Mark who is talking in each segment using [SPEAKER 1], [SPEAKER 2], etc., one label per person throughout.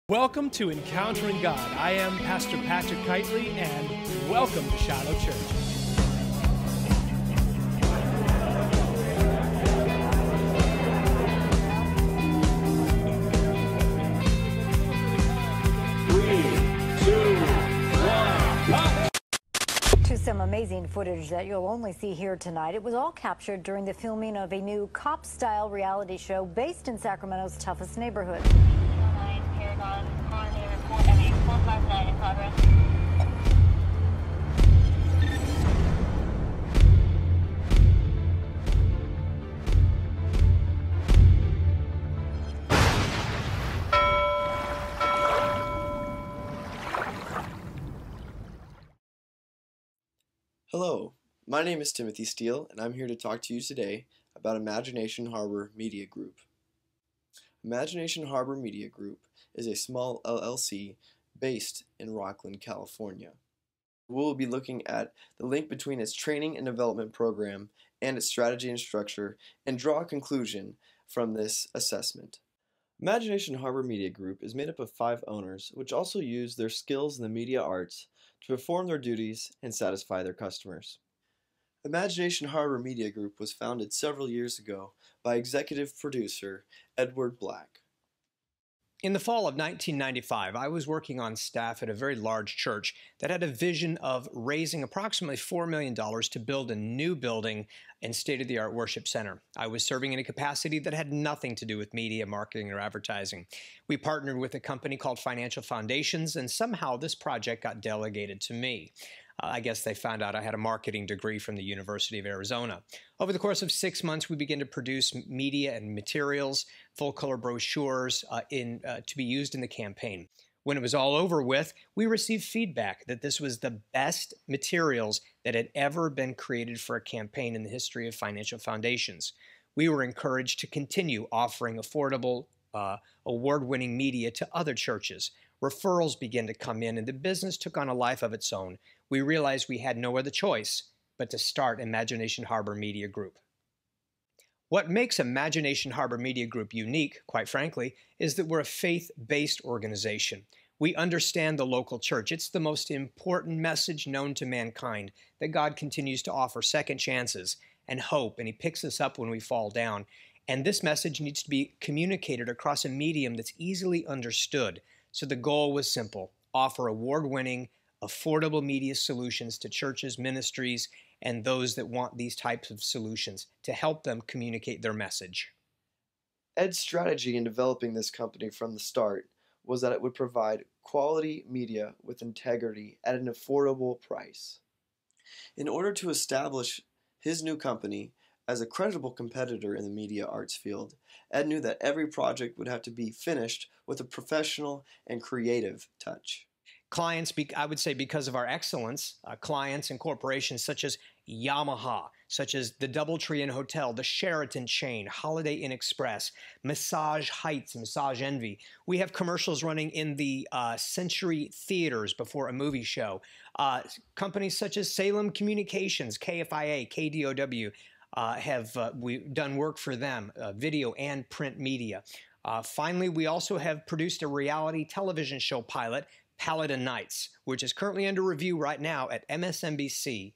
[SPEAKER 1] Welcome to Encountering God. I am Pastor Patrick Kitely, and welcome to Shiloh Church.
[SPEAKER 2] To some amazing footage that you'll only see here tonight. It was all captured during the filming of a new cop-style reality show based in Sacramento's toughest neighborhood.
[SPEAKER 3] Hello, my name is Timothy Steele, and I'm here to talk to you today about Imagination Harbor Media Group. Imagination Harbor Media Group is a small LLC based in Rocklin, California. We'll be looking at the link between its training and development program and its strategy and structure, and draw a conclusion from this assessment. Imagination Harbor Media Group is made up of 5 owners, which also use their skills in the media arts to perform their duties and satisfy their customers. Imagination Harbor Media Group was founded several years ago by executive producer Edward Black.
[SPEAKER 4] In the fall of 1995, I was working on staff at a very large church that had a vision of raising approximately $4 million to build a new building and state-of-the-art worship center. I was serving in a capacity that had nothing to do with media, marketing, or advertising. We partnered with a company called Financial Foundations, and somehow this project got delegated to me. I guess they found out I had a marketing degree from the University of Arizona. Over the course of 6 months, we began to produce media and materials, full-color brochures to be used in the campaign. When it was all over with, we received feedback that this was the best materials that had ever been created for a campaign in the history of Financial Foundations. We were encouraged to continue offering affordable, award-winning media to other churches. Referrals began to come in, and the business took on a life of its own. We realized we had no other choice but to start Imagination Harbor Media Group. What makes Imagination Harbor Media Group unique, quite frankly, is that we're a faith-based organization. We understand the local church. It's the most important message known to mankind, that God continues to offer second chances and hope, and He picks us up when we fall down. And this message needs to be communicated across a medium that's easily understood. So the goal was simple: offer award-winning, affordable media solutions to churches, ministries, and those that want these types of solutions to help them communicate their message.
[SPEAKER 3] Ed's strategy in developing this company from the start was that it would provide quality media with integrity at an affordable price. In order to establish his new company as a credible competitor in the media arts field, Ed knew that every project would have to be finished with a professional and creative touch.
[SPEAKER 4] Clients, I would say because of our excellence, clients and corporations such as Yamaha, such as the DoubleTree Inn Hotel, the Sheraton chain, Holiday Inn Express, Massage Heights, Massage Envy. We have commercials running in the Century Theaters before a movie show. Companies such as Salem Communications, KFIA, KDOW, we've done work for them, video and print media. Finally, we also have produced a reality television show pilot, Paladin Nights, which is currently under review right now at MSNBC.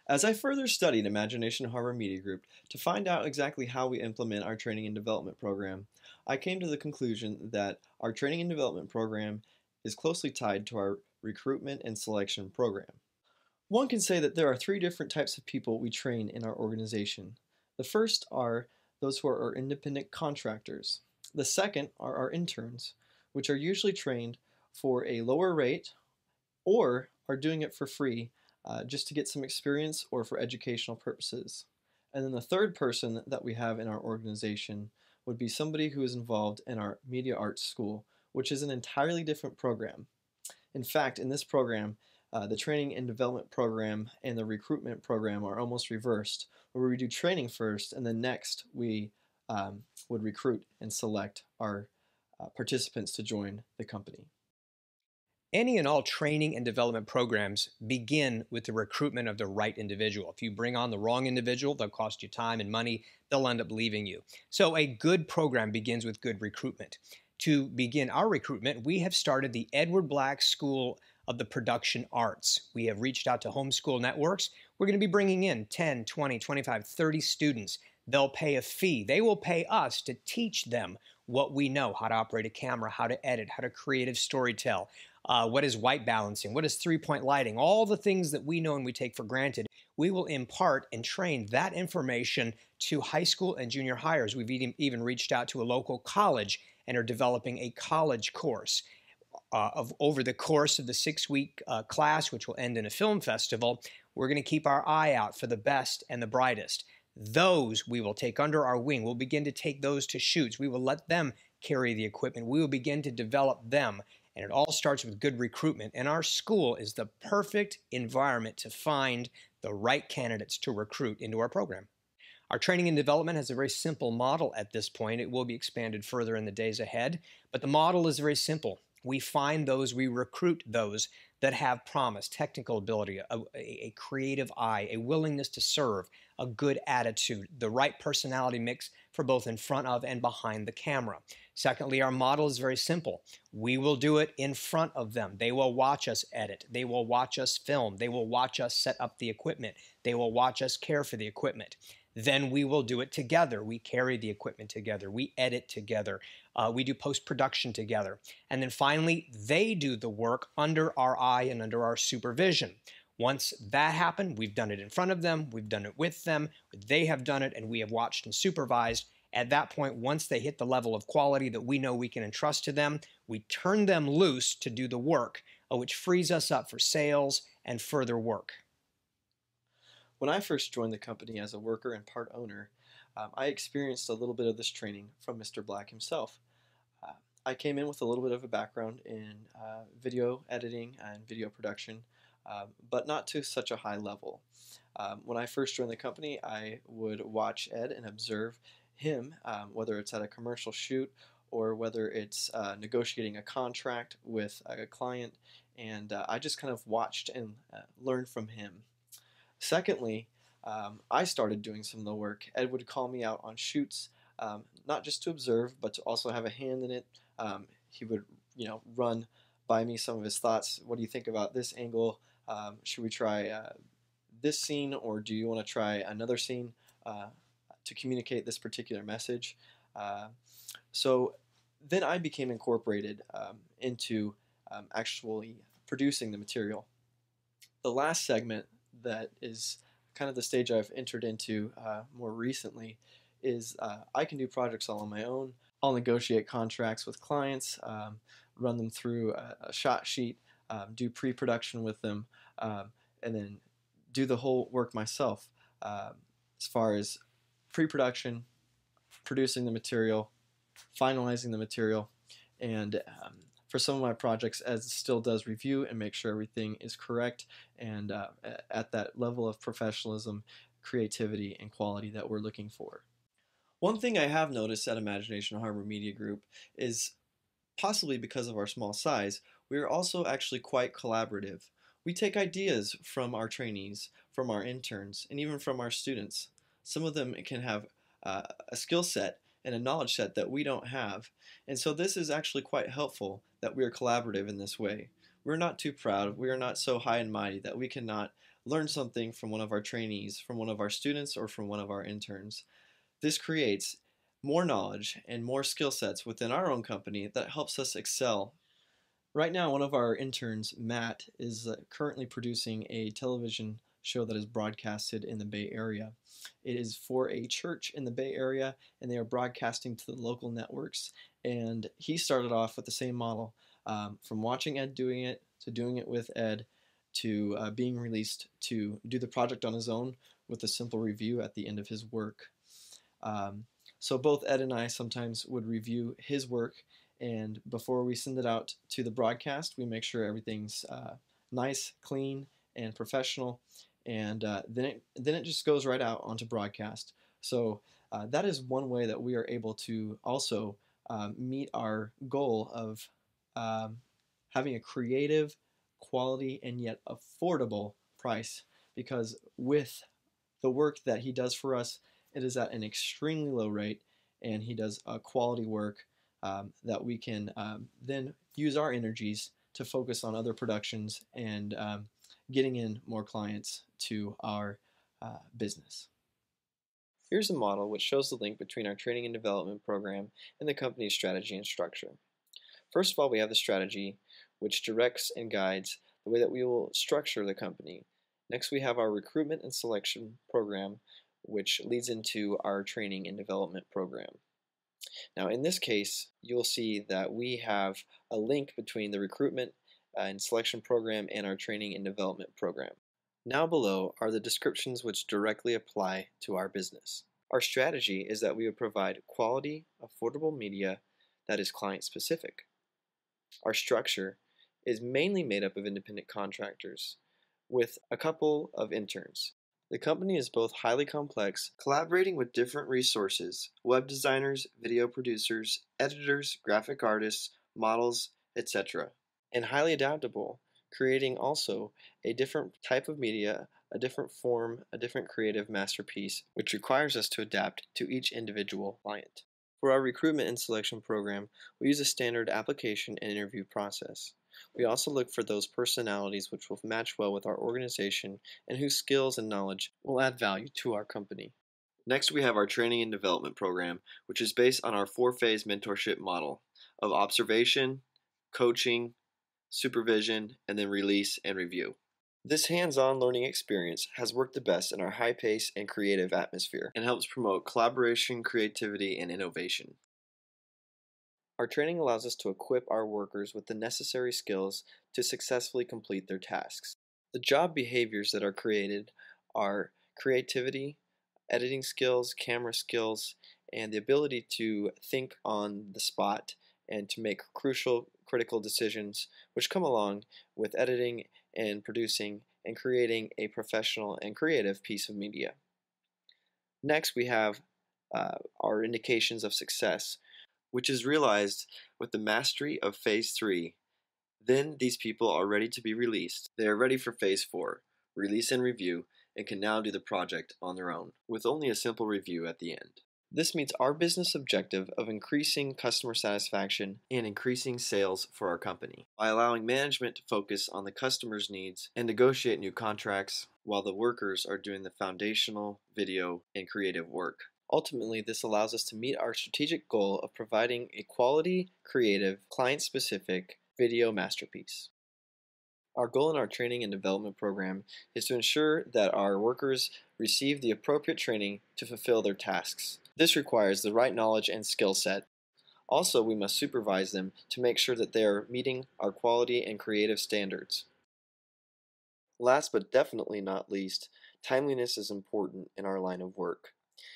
[SPEAKER 3] As I further studied Imagination Harbor Media Group to find out exactly how we implement our training and development program, I came to the conclusion that our training and development program is closely tied to our recruitment and selection program. One can say that there are 3 different types of people we train in our organization. The first are those who are our independent contractors. The second are our interns, which are usually trained for a lower rate or are doing it for free just to get some experience or for educational purposes. And then the third person that we have in our organization would be somebody who is involved in our media arts school, which is an entirely different program. In fact, in this program, the training and development program and the recruitment program are almost reversed, where we do training first and then next we would recruit and select our participants to join the company.
[SPEAKER 4] Any and all training and development programs begin with the recruitment of the right individual. If you bring on the wrong individual, they'll cost you time and money. They'll end up leaving you. So a good program begins with good recruitment. to begin our recruitment, we have started the Edward Black School of the Production Arts. We have reached out to homeschool networks. We're going to be bringing in 10, 20, 25, 30 students. They'll pay a fee. They will pay us to teach them what we know, how to operate a camera, how to edit, how to creative storytell, what is white balancing, what is three-point lighting, all the things that we know and we take for granted. We will impart and train that information to high school and junior hires. We've even reached out to a local college and are developing a college course. Over the course of the 6-week class, which will end in a film festival, we're going to keep our eye out for the best and the brightest. Those we will take under our wing. We'll begin to take those to shoots. We will let them carry the equipment. We will begin to develop them. And it all starts with good recruitment. And our school is the perfect environment to find the right candidates to recruit into our program. Our training and development has a very simple model at this point. It will be expanded further in the days ahead. But the model is very simple. We find those, we recruit those that have promise, technical ability, a creative eye, a willingness to serve, a good attitude, the right personality mix for both in front of and behind the camera. Secondly, our model is very simple. We will do it in front of them. They will watch us edit. They will watch us film. They will watch us set up the equipment. They will watch us care for the equipment. Then we will do it together. We carry the equipment together. We edit together. We do post-production together. And then finally, they do the work under our eye and under our supervision. Once that happened, we've done it in front of them, we've done it with them, they have done it, and we have watched and supervised. At that point, once they hit the level of quality that we know we can entrust to them, we turn them loose to do the work, which frees us up for sales and further work.
[SPEAKER 3] When I first joined the company as a worker and part owner, I experienced a little bit of this training from Mr. Black himself. I came in with a little bit of a background in video editing and video production, but not to such a high level. When I first joined the company, I would watch Ed and observe him, whether it's at a commercial shoot or whether it's negotiating a contract with a client, and I just kind of watched and learned from him. Secondly, I started doing some of the work. Ed would call me out on shoots, not just to observe, but to also have a hand in it. He would, run by me some of his thoughts. What do you think about this angle? Should we try this scene, or do you want to try another scene to communicate this particular message? So then I became incorporated into actually producing the material. The last segment that is kind of the stage I've entered into more recently is I can do projects all on my own. I'll negotiate contracts with clients, run them through a shot sheet, do pre-production with them, and then do the whole work myself as far as pre-production, producing the material, finalizing the material, and for some of my projects, Ed still does review and make sure everything is correct and at that level of professionalism, creativity, and quality that we're looking for. One thing I have noticed at Imagination Harbor Media Group is, possibly because of our small size, we are also actually quite collaborative. We take ideas from our trainees, from our interns, and even from our students. Some of them can have a skill set and a knowledge set that we don't have. And so this is actually quite helpful that we are collaborative in this way. We're not too proud, we are not so high and mighty that we cannot learn something from one of our trainees, from one of our students, or from one of our interns. This creates more knowledge and more skill sets within our own company that helps us excel. Right now, one of our interns, Matt, is currently producing a television show that is broadcasted in the Bay Area. It is for a church in the Bay Area, and they are broadcasting to the local networks. And he started off with the same model, from watching Ed doing it, to doing it with Ed, to being released to do the project on his own with a simple review at the end of his work. So both Ed and I sometimes would review his work, and before we send it out to the broadcast, we make sure everything's nice, clean, and professional, and then it just goes right out onto broadcast. So that is one way that we are able to also meet our goal of having a creative, quality, and yet affordable price, because with the work that he does for us, it is at an extremely low rate, and he does quality work that we can then use our energies to focus on other productions and getting in more clients to our business. Here's a model which shows the link between our training and development program and the company's strategy and structure. First of all, we have the strategy, which directs and guides the way that we will structure the company. Next, we have our recruitment and selection program, which leads into our training and development program. Now, in this case, you'll see that we have a link between the recruitment and selection program and our training and development program. Now below are the descriptions which directly apply to our business. Our strategy is that we would provide quality, affordable media that is client specific. Our structure is mainly made up of independent contractors with a couple of interns. The company is both highly complex, collaborating with different resources, web designers, video producers, editors, graphic artists, models, etc., and highly adaptable, creating also a different type of media, a different form, a different creative masterpiece, which requires us to adapt to each individual client. For our recruitment and selection program, we use a standard application and interview process. We also look for those personalities which will match well with our organization and whose skills and knowledge will add value to our company. Next, we have our training and development program, which is based on our 4-phase mentorship model of observation, coaching, supervision, and then release and review. This hands-on learning experience has worked the best in our high-paced and creative atmosphere and helps promote collaboration, creativity, and innovation. Our training allows us to equip our workers with the necessary skills to successfully complete their tasks. The job behaviors that are created are creativity, editing skills, camera skills, and the ability to think on the spot and to make crucial, critical decisions which come along with editing and producing and creating a professional and creative piece of media. Next, we have our indications of success, which is realized with the mastery of Phase 3. Then these people are ready to be released. They are ready for Phase 4, release and review, and can now do the project on their own, with only a simple review at the end. This meets our business objective of increasing customer satisfaction and increasing sales for our company by allowing management to focus on the customer's needs and negotiate new contracts while the workers are doing the foundational, video, and creative work. Ultimately, this allows us to meet our strategic goal of providing a quality, creative, client-specific video masterpiece. Our goal in our training and development program is to ensure that our workers receive the appropriate training to fulfill their tasks. This requires the right knowledge and skill set. Also, we must supervise them to make sure that they are meeting our quality and creative standards. Last but definitely not least, timeliness is important in our line of work.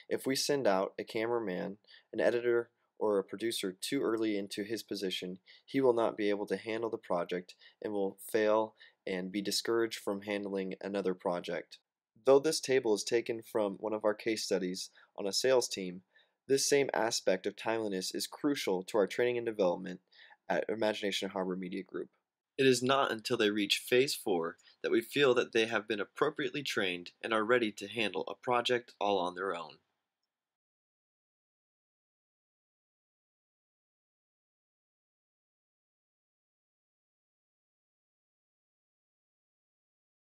[SPEAKER 3] If we send out a cameraman, an editor, or a producer too early into his position, he will not be able to handle the project and will fail and be discouraged from handling another project. Though this table is taken from one of our case studies on a sales team, this same aspect of timeliness is crucial to our training and development at Imagination Harbor Media Group. It is not until they reach Phase 4 that we feel that they have been appropriately trained and are ready to handle a project all on their own.